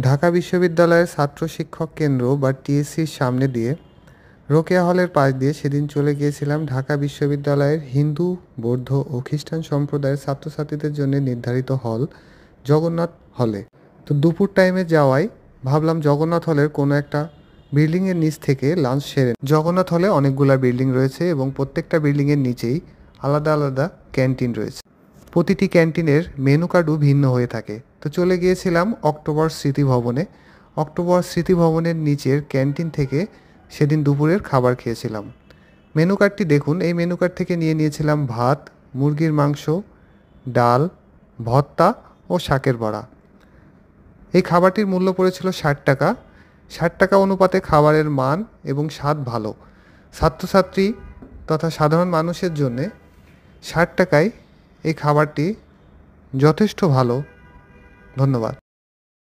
ঢাকা বিশ্ববিদ্যালয়ের ছাত্র শিক্ষক কেন্দ্র বা টিএসসির সামনে দিয়ে রোকেয়া হলের পাশ দিয়ে সেদিন চলে গিয়েছিলাম ঢাকা বিশ্ববিদ্যালয়ের হিন্দু, বৌদ্ধ ও খ্রিস্টান সম্প্রদায়ের ছাত্রছাত্রীদের জন্য নির্ধারিত হল জগন্নাথ হলে। তো দুপুর টাইমে যাওয়ায় ভাবলাম জগন্নাথ হলের কোনো একটা বিল্ডিংয়ের নিচ থেকে লাঞ্চ সেরে। জগন্নাথ হলে অনেকগুলা বিল্ডিং রয়েছে এবং প্রত্যেকটা বিল্ডিংয়ের নিচেই আলাদা আলাদা ক্যান্টিন রয়েছে। প্রতিটি ক্যান্টিনের মেনু কার্ডও ভিন্ন হয়ে থাকে। তো চলে গিয়েছিলাম অক্টোবর স্মৃতি ভবনে। অক্টোবর স্মৃতি ভবনের নিচের ক্যান্টিন থেকে সেদিন দুপুরের খাবার খেয়েছিলাম। মেনু কার্ডটি দেখুন, এই মেনু কার্ড থেকে নিয়েছিলাম ভাত, মুরগির মাংস, ডাল, ভর্তা ও শাকের বড়া। এই খাবারটির মূল্য পড়েছিল 60 টাকা। 60 টাকা অনুপাতে খাবারের মান এবং স্বাদ ভালো। ছাত্রছাত্রী তথা সাধারণ মানুষের জন্যে 60 টাকায় এই খাবারটি যথেষ্ট ভালো। ধন্যবাদ।